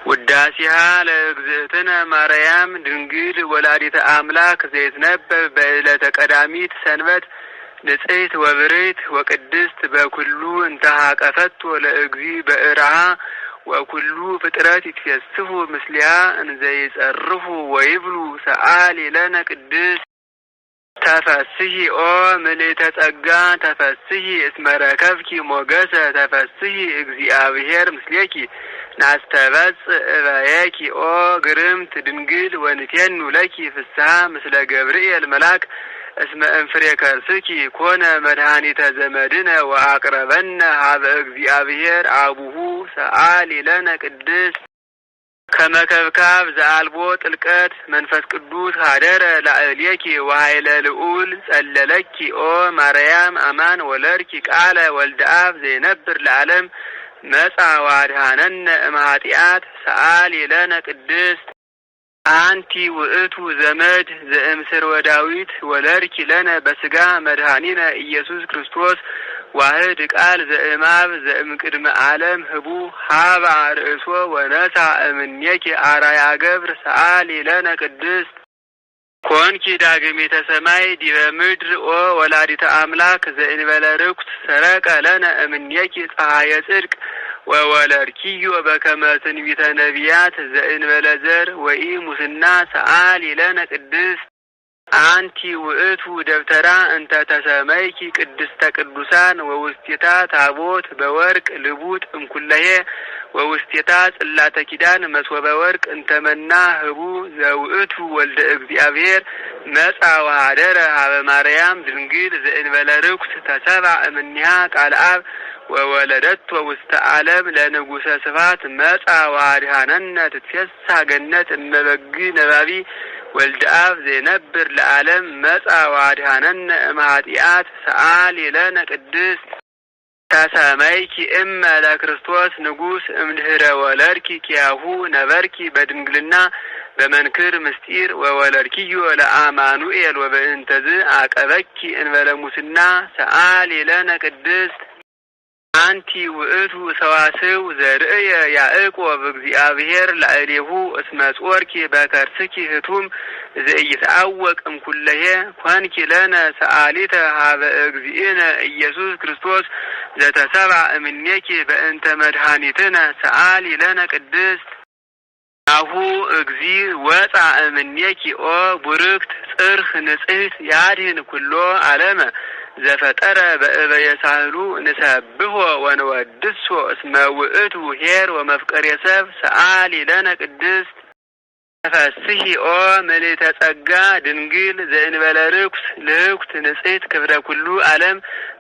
ውዳሴሃ ለእግዝእትነ ማርያም ድንግል ወላዲተ አምላክ ዘይትነበብ በዕለተ ቀዳሚት ሰንበት ንጽሕት ወብርህት ወቅድስት በኩሉ እንተሃቀፈቶ ለእግዚ በእርሃ ወኩሉ ፍጥረት ይትፈስሑ ምስሊሃ እንዘይጸርፉ ወይብሉ ሰአሊ ለነ ቅድስት ተፈስሒ ኦ ምልዕተ ጸጋ ተፈስሒ እስመ ረከብኪ ሞገሰ ተፈስሒ እግዚአብሔር ምስሌኪ ናስተበጽእ እበየኪ ኦ ግርምት ድንግል ወንቴኑ ለኪ ፍስሐ ምስለ ገብርኤል መልአክ እስመ እንፍሬ ከርስኪ ኮነ መድኃኒተ ዘመድነ ወአቅረበነ ሀበ እግዚአብሔር አቡሁ ሰአሊ ለነ ቅድስት ከመከብካብ ዘአልቦ ጥልቀት መንፈስ ቅዱስ ሀደረ ላዕሌኪ ወኃይለ ልዑል ጸለለኪ ኦ ማርያም አማን ወለድኪ ቃለ ወልደ አብ ዘይነብር ለዓለም መጻ ዋድኀነነ እምኃጢአት ሰአሊ ለነ ቅድስት አንቲ ውእቱ ዘመድ ዘእምስር ወዳዊት ወለድኪ ለነ በስጋ መድኃኒነ ኢየሱስ ክርስቶስ ዋህድ ቃል ዘእማብ ዘእምቅድመ ዓለም ህቡ ሀበ ርእሶ ወነሳ እምኔኪ አራያ ገብር ሰአሊ ለነ ቅድስት ኮንኪ ዳግሚተ ሰማይ ዲበ ምድር ኦ ወላዲተ አምላክ ዘእንበለ ርኩስ ሰረቀ ለነ እምኔኪ ፀሐየ ጽድቅ ወወለድኪዮ በከመ ትንቢተ ነቢያት ዘእንበለ ዘር ወኢ ሙስና ሰአሊ ለነ ቅድስት አንቲ ውእቱ ደብተራ እንተ ተሰመይኪ ቅድስተ ቅዱሳን ወውስቴታ ታቦት በወርቅ ልቡጥ እምኩለሄ ወውስቴታ ጽላተ ኪዳን መስወበ ወርቅ እንተመና ህቡ ዘውእቱ ወልደ እግዚአብሔር መጻ ወሀደረ ሀበ ማርያም ድንግል ዘእንበለ ርኩስ ተሰብአ እምኔሃ ቃል አብ ወወለደቶ ውስተ ዓለም ለንጉሰ ስብሐት መጻ ወአድኀነነ ትትፌስሕ ገነት እመበግ ነባቢ ወልደ አብ ዘይነብር ለዓለም መጻ ወአድኀነነ እምኃጢአት ሰአሊ ለነ ቅድስት ተሰመይኪ እመ ለክርስቶስ ንጉሥ እምድኅረ ወለድኪ ኪያሁ ነበርኪ በድንግልና በመንክር ምስጢር ወወለድኪዮ ለአማኑኤል ወበእንተዝ አቀበኪ እንበለ ሙስና ሰአሊ ለነ ቅድስት አንቲ ውእቱ ሰዋስው ዘርእየ ያዕቆብ እግዚአብሔር ላዕሌሁ እስመ ጾርኪ በከርስኪ ህቱም ዘኢይትዐወቅ እምኩለሄ ኮንኪ ለነ ሰአሊተ ሀበ እግዚእነ ኢየሱስ ክርስቶስ ዘተሰብአ እምኔኪ በእንተ መድኃኒትነ ሰአሊ ለነ ቅድስት አሁ እግዚ ወፃ እምኔኪ ኦ ቡርክት ጽርህ ንጽሕት ያድህን ኩሎ ዓለመ ዘፈጠረ በእበየ ሳህሉ ንሰብሖ ወንወድሶ እስመ ውእቱ ኄር ወመፍቀሬ ሰብ ሰአሊ ለነ ቅድስት ተፈስሒ ኦ ምልዕተ ጸጋ ድንግል ዘእንበለ ርኩስ ልህኩት ንጽሕት ክብረ ኩሉ ዓለም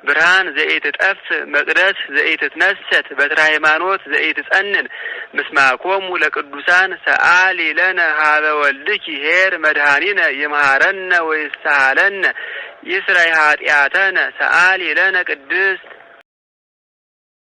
ብርሃን ዘኢትጠፍ መቅደስ ዘኢትትነሰት በትረ ሃይማኖት ዘኢትጸንን ምስማኮሙ ለቅዱሳን ሰአሊ ለነ ሀበ ወልድኪ ኄር መድኃኒነ ይምሃረነ ወይሳሃለነ ይስራይ ኃጢአተነ ሰአሊ ለነ ቅድስት